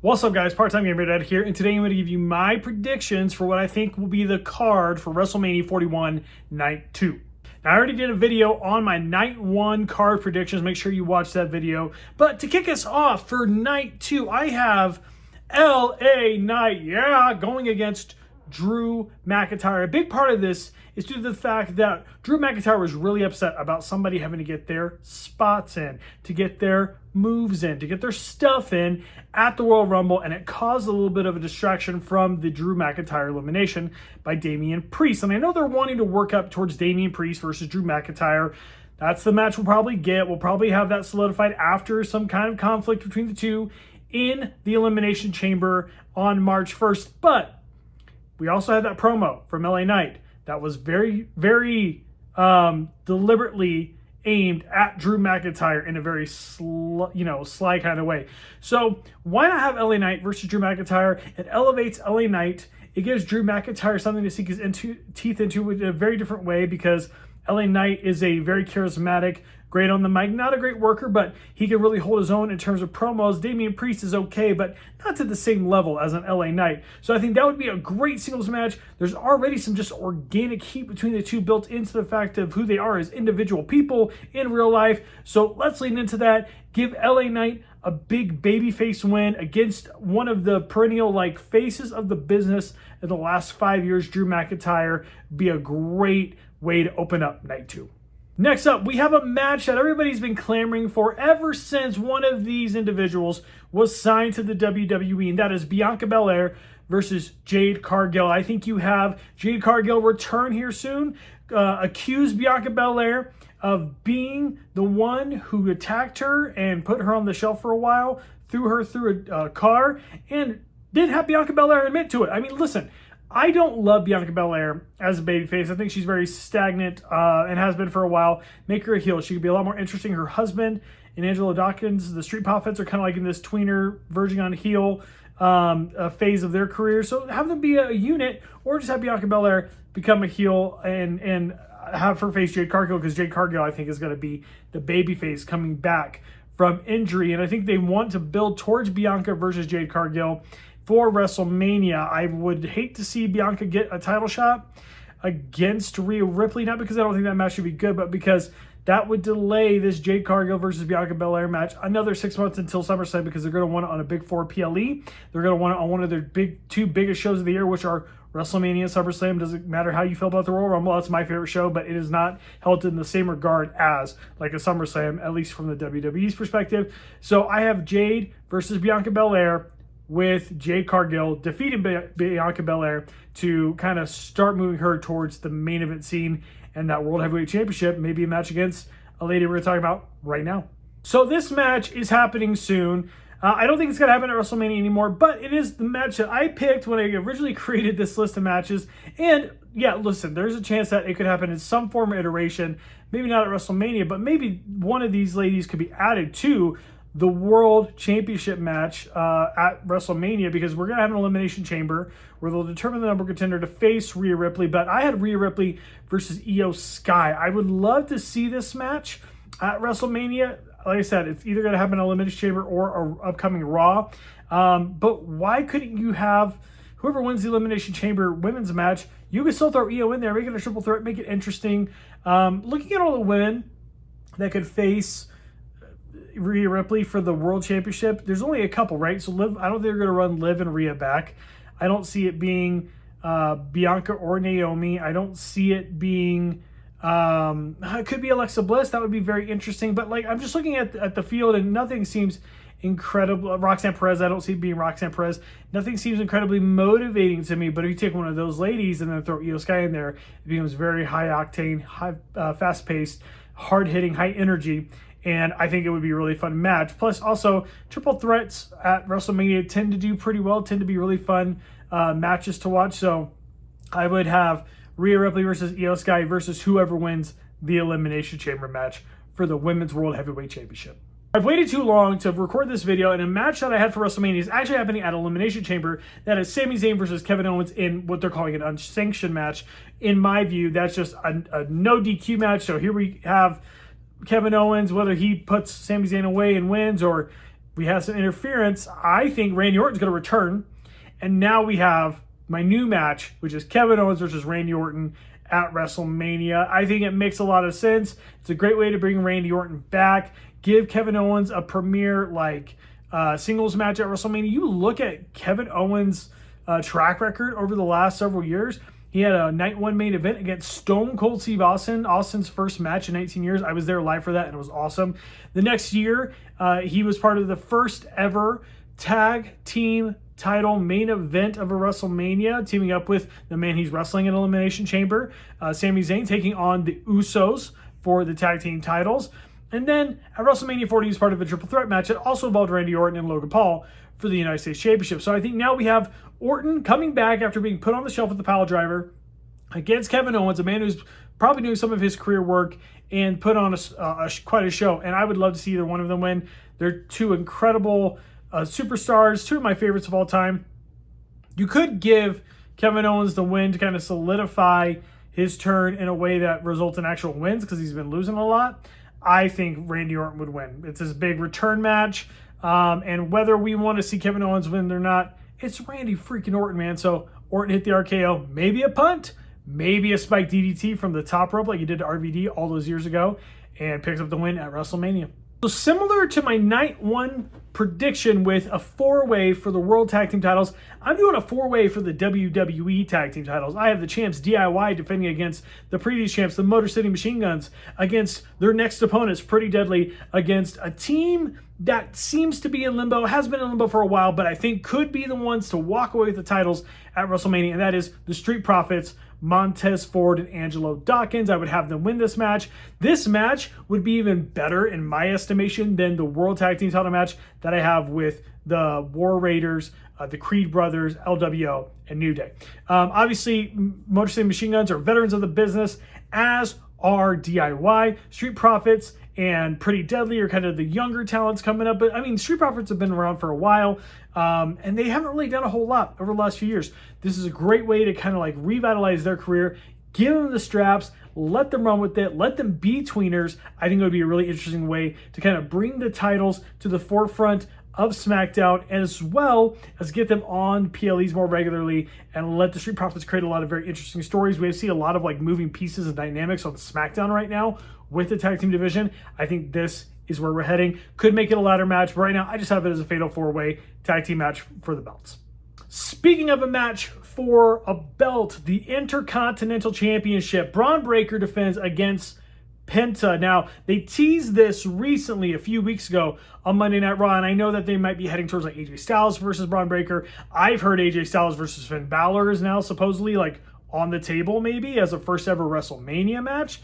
What's up, guys? Part-Time Gamer Dad here, and today I'm going to give you my predictions for what I think will be the card for WrestleMania 41 Night 2. Now, I already did a video on my Night 1 card predictions. Make sure you watch that video. But to kick us off for Night 2, I have LA Knight, going against Drew McIntyre. A big part of this is due to the fact that Drew McIntyre was really upset about somebody having to get their spots in, to get their moves in, to get their stuff in at the Royal Rumble, and it caused a little bit of a distraction from the Drew McIntyre elimination by Damian Priest. And I know they're wanting to work up towards Damian Priest versus Drew McIntyre. That's the match we'll probably get. We'll probably have that solidified after some kind of conflict between the two in the Elimination Chamber on March 1st. But we also had that promo from LA Knight that was very, very deliberately aimed at Drew McIntyre in a very sly kind of way. So why not have LA Knight versus Drew McIntyre? It elevates LA Knight. It gives Drew McIntyre something to sink his teeth into in a very different way, because LA Knight is a very charismatic, great on the mic, not a great worker, but he can really hold his own in terms of promos. Damian Priest is okay, but not to the same level as an LA Knight. So I think that would be a great singles match. There's already some just organic heat between the two built into the fact of who they are as individual people in real life. So let's lean into that. Give LA Knight a big babyface win against one of the perennial faces of the business in the last 5 years, Drew McIntyre. Be a great way to open up Night 2. Next up, we have a match that everybody's been clamoring for ever since one of these individuals was signed to the WWE, and that is Bianca Belair versus Jade Cargill. I think you have Jade Cargill return here soon, accuse Bianca Belair of being the one who attacked her and put her on the shelf for a while, threw her through a car, and didn't have Bianca Belair admit to it. I mean, listen, I don't love Bianca Belair as a babyface. I think she's very stagnant and has been for a while. Make her a heel. She could be a lot more interesting. Her husband and Angelo Dawkins, the Street Profits, are kind of like in this tweener, verging on heel phase of their career. So have them be a unit, or just have Bianca Belair become a heel and have her face Jade Cargill, because Jade Cargill, I think, is going to be the babyface coming back from injury. And I think they want to build towards Bianca versus Jade Cargill for WrestleMania. I would hate to see Bianca get a title shot against Rhea Ripley, not because I don't think that match should be good, but because that would delay this Jade Cargill versus Bianca Belair match another 6 months until SummerSlam, because they're going to want it on a Big 4 PLE. They're going to want it on one of their two biggest shows of the year, which are WrestleMania and SummerSlam. Doesn't matter how you feel about the Royal Rumble. That's my favorite show, but it is not held in the same regard as like a SummerSlam, at least from the WWE's perspective. So I have Jade versus Bianca Belair, with Jade Cargill defeating Bianca Belair to kind of start moving her towards the main event scene and that World Heavyweight Championship, maybe a match against a lady we're going to talk about right now. So this match is happening soon. I don't think it's going to happen at WrestleMania anymore, but it is the match that I picked when I originally created this list of matches. And yeah, listen, there's a chance that it could happen in some form or iteration, maybe not at WrestleMania, but maybe one of these ladies could be added to the World Championship match at WrestleMania, because we're going to have an Elimination Chamber where they'll determine the number contender to face Rhea Ripley. But I had Rhea Ripley versus Io Sky. I would love to see this match at WrestleMania. Like I said, it's either going to happen in Elimination Chamber or an upcoming Raw. But why couldn't you have whoever wins the Elimination Chamber women's match? You could still throw Io in there, make it a triple threat, make it interesting. Looking at all the women that could face Rhea Ripley for the World Championship, there's only a couple, right? So Liv, I don't think they're going to run Liv and Rhea back. I don't see it being Bianca or Naomi. I don't see it being it could be Alexa Bliss. That would be very interesting. But I'm just looking at the field, and nothing seems incredible. Roxanne Perez, I don't see it being Roxanne Perez. Nothing seems incredibly motivating to me. But if you take one of those ladies and then throw Io Sky in there, it becomes very high octane, high fast paced, hard hitting, high energy. And I think it would be a really fun match. Plus, also, triple threats at WrestleMania tend to do pretty well, tend to be really fun matches to watch. So I would have Rhea Ripley versus Io Sky versus whoever wins the Elimination Chamber match for the Women's World Heavyweight Championship. I've waited too long to record this video, and a match that I had for WrestleMania is actually happening at Elimination Chamber. That is Sami Zayn versus Kevin Owens in what they're calling an unsanctioned match. In my view, that's just a no DQ match. So here we have Kevin Owens, whether he puts Sami Zayn away and wins, or we have some interference. I think Randy Orton's going to return. And now we have my new match, which is Kevin Owens versus Randy Orton at WrestleMania. I think it makes a lot of sense. It's a great way to bring Randy Orton back. Give Kevin Owens a premier singles match at WrestleMania. You look at Kevin Owens' track record over the last several years. He had a night one main event against Stone Cold Steve Austin, Austin's first match in 19 years. I was there live for that, and it was awesome. The next year, he was part of the first ever tag team title main event of a WrestleMania, teaming up with the man he's wrestling in Elimination Chamber, Sami Zayn, taking on the Usos for the tag team titles. And then at WrestleMania 40, he's part of a triple threat match that also involved Randy Orton and Logan Paul for the United States Championship. So I think now we have Orton coming back after being put on the shelf with the pile driver against Kevin Owens, a man who's probably doing some of his career work and put on quite a show. And I would love to see either one of them win. They're two incredible superstars, two of my favorites of all time. You could give Kevin Owens the win to kind of solidify his turn in a way that results in actual wins because he's been losing a lot. I think Randy Orton would win. It's his big return match. And whether we want to see Kevin Owens win or not, it's Randy freaking Orton, man. So Orton hit the RKO, maybe a punt, maybe a spike DDT from the top rope like he did to RVD all those years ago, and picks up the win at WrestleMania. So similar to my night one prediction with a four-way for the World Tag Team titles, I'm doing a four-way for the WWE Tag Team titles. I have the champs DIY defending against the previous champs, the Motor City Machine Guns, against their next opponents, Pretty Deadly, against a team that seems to be in limbo, has been in limbo for a while, but I think could be the ones to walk away with the titles at WrestleMania, and that is the Street Profits, Montez Ford and Angelo Dawkins. I would have them win this match. This match would be even better in my estimation than the World Tag Team title match that I have with the War Raiders, the Creed Brothers, LWO, and New Day. Obviously, Motor City Machine Guns are veterans of the business, as are DIY. Street Profits and Pretty Deadly are kind of the younger talents coming up. But I mean, Street Profits have been around for a while, and they haven't really done a whole lot over the last few years. This is a great way to kind of like revitalize their career, give them the straps, let them run with it, let them be tweeners. I think it would be a really interesting way to kind of bring the titles to the forefront of SmackDown, as well as get them on PLEs more regularly and let the Street Profits create a lot of very interesting stories. We see a lot of like moving pieces and dynamics on SmackDown right now with the tag team division. I think this is where we're heading. Could make it a ladder match, but right now I just have it as a fatal four-way tag team match for the belts. Speaking of a match for a belt, the Intercontinental Championship, Braun Breaker defends against Penta. Now, they teased this recently, a few weeks ago on Monday Night Raw, and I know that they might be heading towards like AJ Styles versus Braun Breaker. I've heard AJ Styles versus Finn Balor is now supposedly like on the table maybe as a first ever WrestleMania match.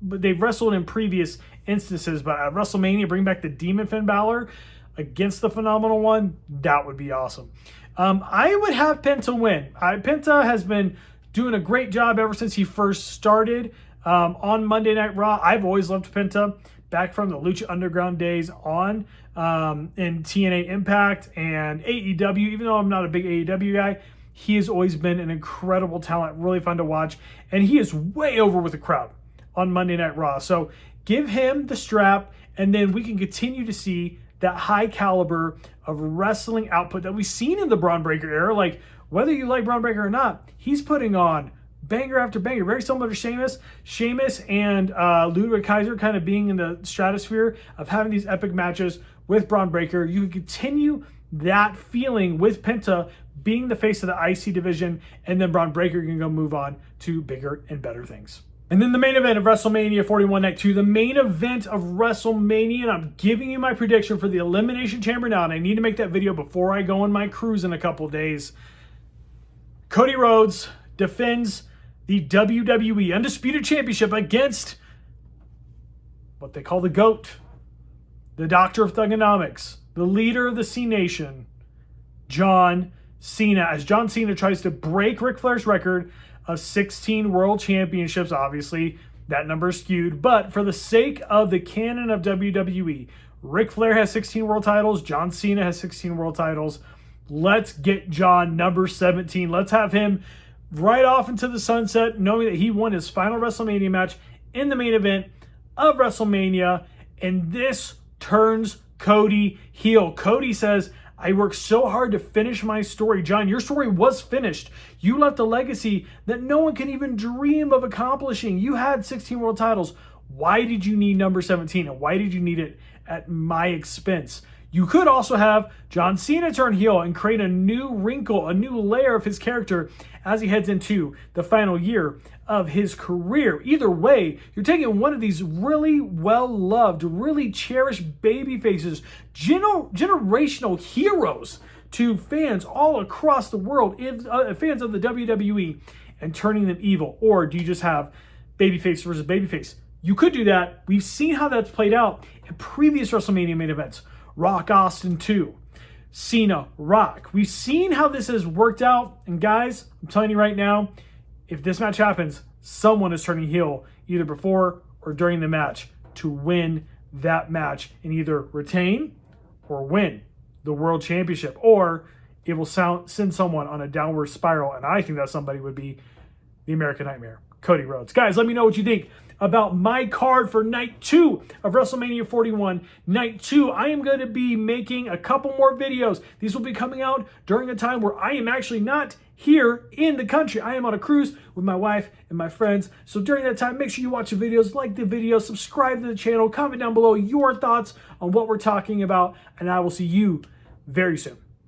But they've wrestled in previous instances, but at WrestleMania, bring back the Demon Finn Balor against the Phenomenal One, that would be awesome. I would have Penta win. Penta has been doing a great job ever since he first started on Monday Night Raw. I've always loved Penta, back from the Lucha Underground days on in TNA Impact and AEW. Even though I'm not a big AEW guy, he has always been an incredible talent, really fun to watch, and he is way over with the crowd on Monday Night Raw. So give him the strap, and then we can continue to see that high caliber of wrestling output that we've seen in the Braun Breaker era. Like, whether you like Braun Breaker or not, he's putting on banger after banger, very similar to Sheamus. Sheamus and Ludwig Kaiser kind of being in the stratosphere of having these epic matches with Braun Breaker. You can continue that feeling with Penta being the face of the IC division, and then Braun Breaker can go move on to bigger and better things. And then the main event of WrestleMania 41 Night 2, the main event of WrestleMania, and I'm giving you my prediction for the Elimination Chamber now, and I need to make that video before I go on my cruise in a couple days. Cody Rhodes defends the WWE Undisputed Championship against what they call the GOAT, the Doctor of Thugonomics, the leader of the C Nation, John Cena, as John Cena tries to break Ric Flair's record of 16 world championships. Obviously, that number is skewed, but for the sake of the canon of WWE, Ric Flair has 16 world titles, John Cena has 16 world titles. Let's get John number 17. Let's have him right off into the sunset, knowing that he won his final WrestleMania match in the main event of WrestleMania, and this turns Cody heel. Cody says, I worked so hard to finish my story. John, your story was finished. You left a legacy that no one can even dream of accomplishing. You had 16 world titles. Why did you need number 17? And why did you need it at my expense? You could also have John Cena turn heel and create a new wrinkle, a new layer of his character as he heads into the final year of his career. Either way, you're taking one of these really well-loved, really cherished baby faces, generational heroes to fans all across the world, fans of the WWE, and turning them evil. Or do you just have babyface versus babyface? You could do that. We've seen how that's played out in previous WrestleMania main events. Rock Austin 2, Cena Rock. We've seen how this has worked out. And guys, I'm telling you right now, if this match happens, someone is turning heel either before or during the match to win that match and either retain or win the World Championship. Or it will send someone on a downward spiral. And I think that somebody would be the American Nightmare, Cody Rhodes. Guys, let me know what you think about my card for night 2 of WrestleMania 41. Night 2, I am going to be making a couple more videos. These will be coming out during a time where I am actually not here in the country. I am on a cruise with my wife and my friends. So during that time, make sure you watch the videos, like the video, subscribe to the channel, comment down below your thoughts on what we're talking about, and I will see you very soon.